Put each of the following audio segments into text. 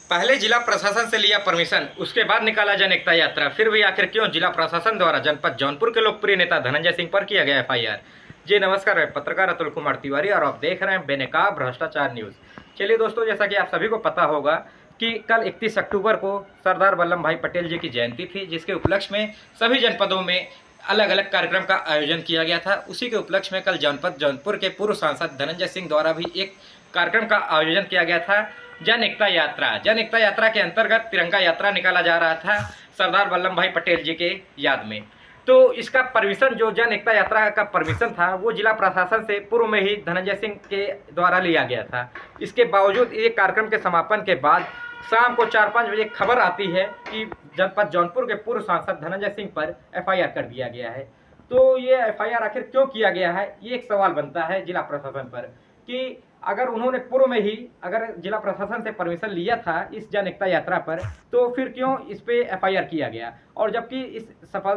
पहले जिला प्रशासन से लिया परमिशन, उसके बाद निकाला जन एकता यात्रा। फिर भी आखिर क्यों जिला प्रशासन द्वारा जनपद जौनपुर के लोकप्रिय नेता धनंजय सिंह पर किया गया एफआईआर। जी नमस्कार, मैं पत्रकार अतुल कुमार तिवारी और आप देख रहे हैं बेनकाब भ्रष्टाचार न्यूज। चलिए दोस्तों, जैसा कि आप सभी को पता होगा कि कल 31 अक्टूबर को सरदार वल्लभ भाई पटेल जी की जयंती थी, जिसके उपलक्ष्य में सभी जनपदों में अलग अलग कार्यक्रम का आयोजन किया गया था। उसी के उपलक्ष्य में कल जनपद जौनपुर के पूर्व सांसद धनंजय सिंह द्वारा भी एक कार्यक्रम का आयोजन किया गया था, जन एकता यात्रा। जन एकता यात्रा के अंतर्गत तिरंगा यात्रा निकाला जा रहा था सरदार वल्लभ भाई पटेल जी के याद में। तो इसका परमिशन, जो जन एकता यात्रा का परमिशन था, वो जिला प्रशासन से पूर्व में ही धनंजय सिंह के द्वारा लिया गया था। इसके बावजूद एक कार्यक्रम के समापन के बाद शाम को 4-5 बजे खबर आती है कि जनपद जौनपुर के पूर्व सांसद धनंजय सिंह पर एफआईआर कर दिया गया है। तो ये एफआईआर आखिर क्यों किया गया है, ये एक सवाल बनता है जिला प्रशासन पर कि अगर उन्होंने पूर्व में ही अगर जिला प्रशासन से परमिशन लिया था इस जन एकता यात्रा पर, तो फिर क्यों इस पे एफआईआर किया गया। और जबकि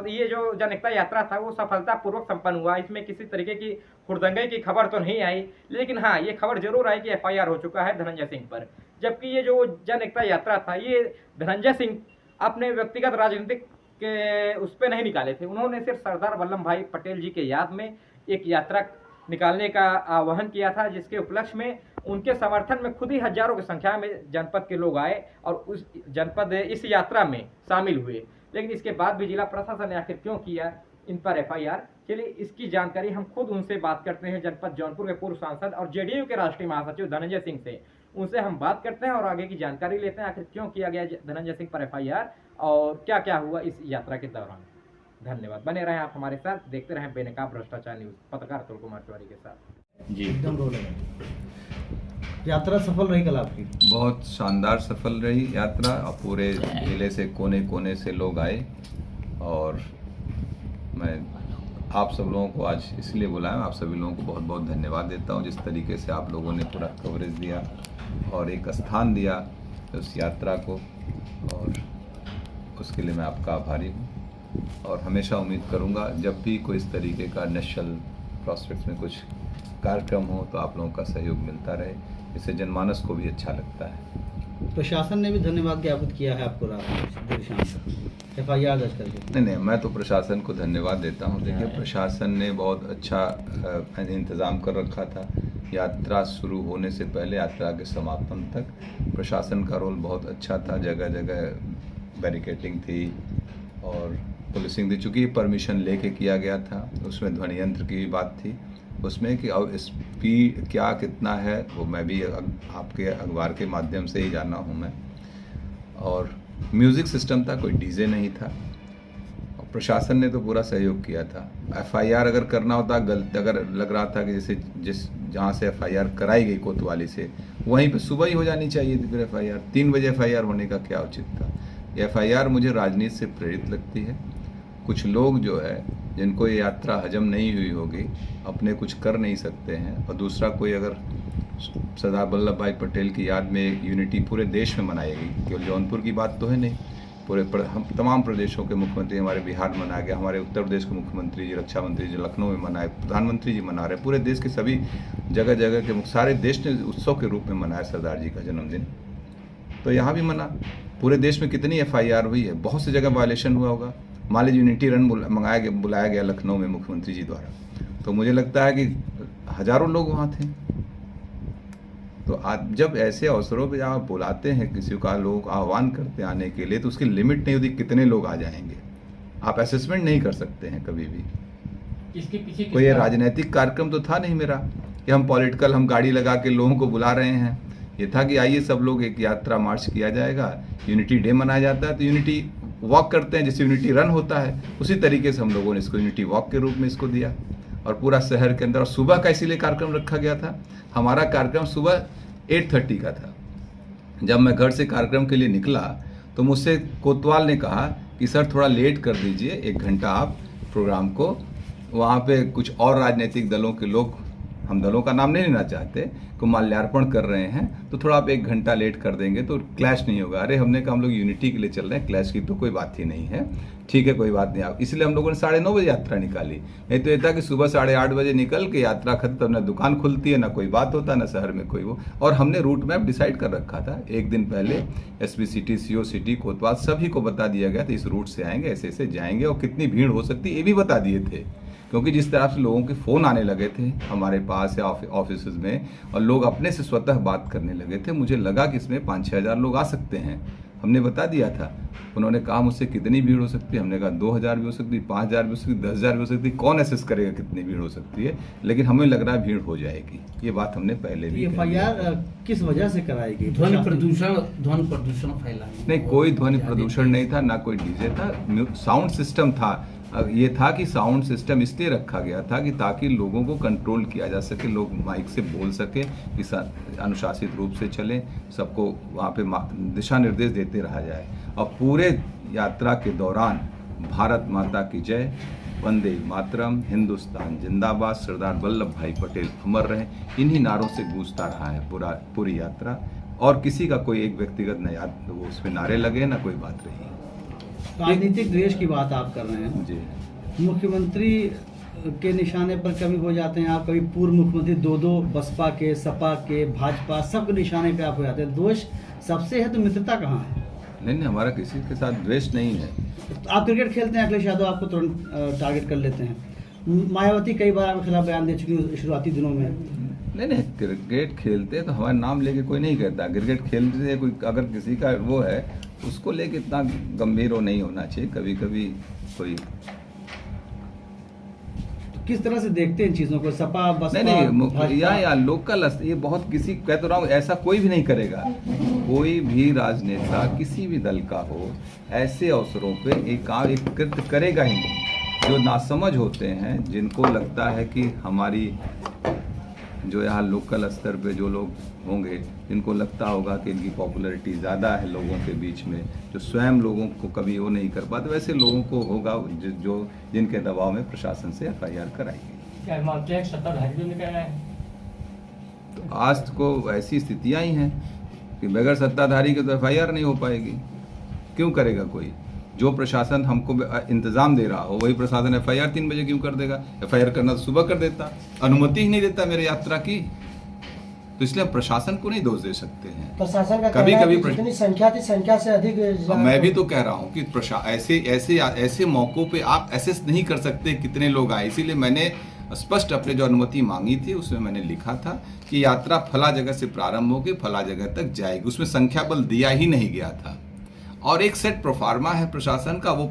ये जो जन एकता यात्रा था वो सफलतापूर्वक संपन्न हुआ, इसमें किसी तरीके की हुड़दंगे की खबर तो नहीं आई। लेकिन हाँ, ये खबर जरूर आई कि एफआईआर हो चुका है धनंजय सिंह पर। जबकि ये जो जन एकता यात्रा था, ये धनंजय सिंह अपने व्यक्तिगत राजनीतिक के उस पर नहीं निकाले थे। उन्होंने सिर्फ सरदार वल्लभ भाई पटेल जी के याद में एक यात्रा निकालने का आह्वान किया था, जिसके उपलक्ष्य में उनके समर्थन में खुद ही हजारों की संख्या में जनपद के लोग आए और उस जनपद इस यात्रा में शामिल हुए। लेकिन इसके बाद भी जिला प्रशासन ने आखिर क्यों किया इन पर एफआईआर, चलिए इसकी जानकारी हम खुद उनसे बात करते हैं। जनपद जौनपुर के पूर्व सांसद और जेडीयू के राष्ट्रीय महासचिव धनंजय सिंह से उनसे हम बात करते हैं और आगे की जानकारी लेते हैं, आखिर क्यों किया गया धनंजय सिंह पर एफआईआर और क्या क्या हुआ इस यात्रा के दौरान। धन्यवाद, बने रहें आप हमारे साथ, देखते रहें बेनकाब भ्रष्टाचार न्यूज। पत्रकार अतुल कुमार तिवारी के साथ। जी एकदम रोल है। यात्रा सफल रही कल आपकी? बहुत शानदार सफल रही यात्रा और पूरे जिले से कोने कोने से लोग आए। और मैं आप सब लोगों को आज इसलिए बुलाया, आप सभी लोगों को बहुत बहुत धन्यवाद देता हूं जिस तरीके से आप लोगों ने पूरा कवरेज दिया और एक स्थान दिया उस यात्रा को, और उसके लिए मैं आपका आभारी हूं। और हमेशा उम्मीद करूंगा जब भी कोई इस तरीके का नेशनल प्रॉस्पेक्ट में कुछ कार्यक्रम हो तो आप लोगों का सहयोग मिलता रहे, इससे जनमानस को भी अच्छा लगता है। प्रशासन ने भी धन्यवाद ज्ञापित किया है आपको रात शाम तक एफआईआर दर्ज करके? नहीं, मैं तो प्रशासन को धन्यवाद देता हूं। देखिए, प्रशासन ने बहुत अच्छा इंतज़ाम कर रखा था। यात्रा शुरू होने से पहले यात्रा के समापन तक प्रशासन का रोल बहुत अच्छा था। जगह जगह बैरिकेडिंग थी और पुलिसिंग थी। चूँकि परमिशन लेके किया गया था, उसमें ध्वनि यंत्र की भी बात थी उसमें कि अब स्पीड क्या कितना है वो मैं भी आपके अखबार के माध्यम से ही जाना हूँ मैं। और म्यूज़िक सिस्टम था, कोई डीजे नहीं था। और प्रशासन ने तो पूरा सहयोग किया था। एफआईआर अगर करना होता, गलत अगर लग रहा था कि जैसे जहाँ से एफआईआर कराई गई कोतवाली से, वहीं पे सुबह ही हो जानी चाहिए थी। फिर एफआईआर 3 बजे एफआईआर होने का क्या उचित था। एफआईआर मुझे राजनीति से प्रेरित लगती है। कुछ लोग जो है जिनको ये यात्रा हजम नहीं हुई होगी, अपने कुछ कर नहीं सकते हैं। और दूसरा, कोई अगर सरदार वल्लभ भाई पटेल की याद में यूनिटी पूरे देश में मनाएगी, केवल जौनपुर की बात तो है नहीं, पूरे हम तमाम प्रदेशों के मुख्यमंत्री, हमारे बिहार में मनाया गया, हमारे उत्तर प्रदेश के मुख्यमंत्री जी, रक्षा मंत्री जी लखनऊ में मनाए, प्रधानमंत्री जी मना रहे, पूरे देश के सभी जगह जगह के सारे देश ने उत्सव के रूप में मनाया सरदार जी का जन्मदिन। तो यहाँ भी मना। पूरे देश में कितनी एफआईआर हुई है, बहुत सी जगह वायलेशन हुआ होगा। मान लीजिए यूनिटी रन बुलाया गया लखनऊ में मुख्यमंत्री जी द्वारा, तो मुझे लगता है कि हजारों लोग वहाँ थे। तो आज जब ऐसे अवसरों पर आप बुलाते हैं किसी का, लोग आह्वान करते आने के लिए, तो उसकी लिमिट नहीं होती कितने लोग आ जाएंगे। आप असेसमेंट नहीं कर सकते हैं कभी भी। इसके पीछे कोई राजनीतिक कार्यक्रम तो था नहीं मेरा कि हम गाड़ी लगा के लोगों को बुला रहे हैं। ये था कि आइए सब लोग एक यात्रा मार्च किया जाएगा, यूनिटी डे मनाया जाता है तो यूनिटी वॉक करते हैं, जैसे यूनिटी रन होता है उसी तरीके से हम लोगों ने इसको यूनिटी वॉक के रूप में इसको दिया। और पूरा शहर के अंदर, और सुबह का इसीलिए कार्यक्रम रखा गया था। हमारा कार्यक्रम सुबह 8:30 का था। जब मैं घर से कार्यक्रम के लिए निकला तो मुझसे कोतवाल ने कहा कि सर थोड़ा लेट कर दीजिए, 1 घंटा आप प्रोग्राम को। वहाँ पे कुछ और राजनीतिक दलों के लोग हम दलों का नाम नहीं लेना चाहते, को माल्यार्पण कर रहे हैं तो थोड़ा आप 1 घंटा लेट कर देंगे तो क्लैश नहीं होगा। अरे हमने कहा हम लोग यूनिटी के लिए चल रहे हैं, क्लैश की तो कोई बात ही नहीं है, ठीक है कोई बात नहीं। आप इसलिए हम लोगों ने 9:30 बजे यात्रा निकाली, नहीं तो ये था कि सुबह 8:30 बजे निकल के यात्रा खत्म, तब ना दुकान खुलती है ना कोई बात होता ना शहर में कोई वो। और हमने रूट मैप डिसाइड कर रखा था, एक दिन पहले एसपी सिटी, सीओ सिटी, कोतवाल सभी को बता दिया गया था इस रूट से आएंगे, ऐसे ऐसे जाएंगे और कितनी भीड़ हो सकती है ये भी बता दिए थे। क्योंकि जिस तरह से लोगों के फ़ोन आने लगे थे हमारे पास या ऑफिस में और लोग अपने से स्वतः बात करने लगे थे, मुझे लगा कि इसमें 5-6 हज़ार लोग आ सकते हैं। हमने बता दिया था, उन्होंने कहा मुझसे कितनी भीड़ हो सकती है, हमने कहा 2,000 भी हो सकती है, 5,000 भी हो सकती है, 10,000 भी हो सकती है, कौन असेस करेगा कितनी भीड़ हो सकती है, लेकिन हमें लग रहा है भीड़ हो जाएगी। ये बात हमने पहले भी FIR किस वजह से कराई गई? ध्वनि प्रदूषण फैला नहीं, कोई ध्वनि प्रदूषण नहीं था, ना कोई डीजे था, साउंड सिस्टम था। ये था कि साउंड सिस्टम इसलिए रखा गया था कि ताकि लोगों को कंट्रोल किया जा सके, लोग माइक से बोल सके, कि अनुशासित रूप से चलें, सबको वहाँ पे दिशा निर्देश देते रहा जाए। और पूरे यात्रा के दौरान भारत माता की जय, वंदे मातरम, हिंदुस्तान जिंदाबाद, सरदार वल्लभ भाई पटेल अमर रहे, इन्हीं नारों से गूंजता रहा है पूरी यात्रा। और किसी का कोई एक व्यक्तिगत न वो उसमें नारे लगे ना कोई बात रही। राजनीतिक द्वेष की बात आप कर रहे हैं जी। मुख्यमंत्री के निशाने पर कभी हो जाते हैं आप, कभी पूर्व मुख्यमंत्री दो बसपा के, सपा के, भाजपा, सब के निशाने पे आप हो जाते हैं। दोष सबसे है तो मित्रता कहाँ है? नहीं, हमारा किसी के साथ द्वेष नहीं है। आप क्रिकेट खेलते हैं, अखिलेश यादव आपको तुरंत टारगेट कर लेते हैं। मायावती कई बार आपके खिलाफ बयान दे चुकी है शुरुआती दिनों में। नहीं, क्रिकेट खेलते तो हमारा नाम लेके कोई नहीं कहता। क्रिकेट खेलते कोई अगर किसी का वो है उसको लेके इतना गंभीर नहीं होना चाहिए। कभी कभी कोई किस तरह से देखते हैं इन चीजों को? सपा, बसपा, नहीं या लोकल, ये बहुत किसी कह तो रहा हूँ, ऐसा कोई भी नहीं करेगा। कोई भी राजनेता किसी भी दल का हो ऐसे अवसरों पे एक कृत्य करेगा ही नहीं। जो नासमझ होते हैं, जिनको लगता है कि हमारी जो यहाँ लोकल स्तर पे जो लोग होंगे, जिनको लगता होगा कि इनकी पॉपुलैरिटी ज़्यादा है लोगों के बीच में, जो स्वयं लोगों को कभी वो नहीं कर पाते, वैसे लोगों को होगा जो जिनके दबाव में प्रशासन से FIR कराई गई। तो आज को ऐसी स्थितियाँ ही हैं कि बगैर सत्ताधारी के तो FIR नहीं हो पाएगी। क्यों करेगा कोई? जो प्रशासन हमको इंतजाम दे रहा हो वही प्रशासन FIR 3 बजे क्यों कर देगा? FIR करना तो सुबह कर देता, अनुमति ही नहीं देता मेरे यात्रा की। तो इसलिए प्रशासन को नहीं दोष दे सकते हैं। प्रशासन का कभी कभी जितनी संख्या थी, संख्या से अधिक। मैं भी तो कह रहा हूँ कि ऐसे मौकों पे आप असेस नहीं कर सकते कितने लोग आए। इसीलिए मैंने स्पष्ट अपने जो अनुमति मांगी थी उसमें मैंने लिखा था कि यात्रा फला जगह से प्रारंभ होगी, फला जगह तक जाएगी। उसमें संख्या बल दिया ही नहीं गया था। और एक सेट प्रोफार्मा है प्रशासन का, वो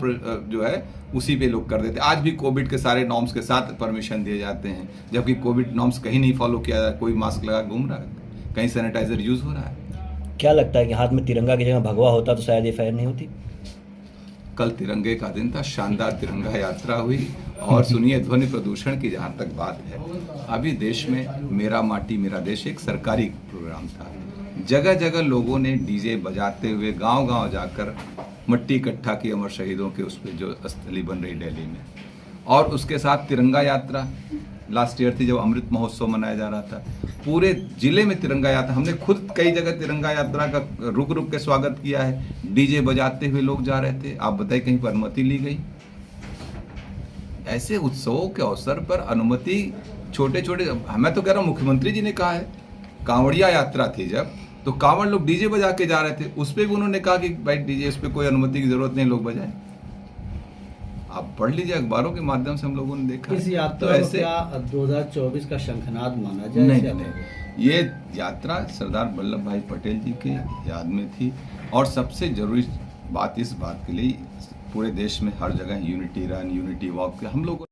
जो है उसी पे लोग कर देते। आज भी कोविड के सारे नॉर्म्स के साथ परमिशन दिए जाते हैं, जबकि कोविड नॉर्म्स कहीं नहीं फॉलो किया जा रहा। कोई मास्क लगा घूम रहा है, कहीं सैनिटाइजर यूज हो रहा है। क्या लगता है कि हाथ में तिरंगा की जगह भगवा होता तो शायद FIR नहीं होती? कल तिरंगे का दिन था, शानदार तिरंगा यात्रा हुई। और सुनिए, ध्वनि प्रदूषण की जहाँ तक बात है, अभी देश में मेरा माटी मेरा देश एक सरकारी प्रोग्राम था। जगह जगह लोगों ने डीजे बजाते हुए गांव-गांव जाकर मट्टी इकट्ठा की अमर शहीदों के उस पर जो स्थली बन रही दिल्ली में, और उसके साथ तिरंगा यात्रा लास्ट ईयर थी जब अमृत महोत्सव मनाया जा रहा था। पूरे जिले में तिरंगा यात्रा, हमने खुद कई जगह तिरंगा यात्रा का रुक रुक के स्वागत किया है। डीजे बजाते हुए लोग जा रहे थे। आप बताइए कहीं पर अनुमति ली गई? ऐसे उत्सवों के अवसर पर अनुमति छोटे छोटे, मैं तो कह रहा हूँ मुख्यमंत्री जी ने कहा है, कांवड़िया यात्रा थी जब, तो कांवड़ लोग डीजे बजा के जा रहे थे, उस पर भी उन्होंने कहा कि भाई डीजे, इस पर कोई अनुमति की जरूरत नहीं, लोग बजाएं। आप पढ़ लीजिए, अखबारों के माध्यम से हम लोगों ने देखा। इस यात्रा तो ऐसे 2024 का शंखनाद माना जाए? नहीं, ये यात्रा सरदार वल्लभ भाई पटेल जी के याद में थी। और सबसे जरूरी बात इस बात के लिए पूरे देश में हर जगह यूनिटी रन, यूनिटी वॉक हम लोग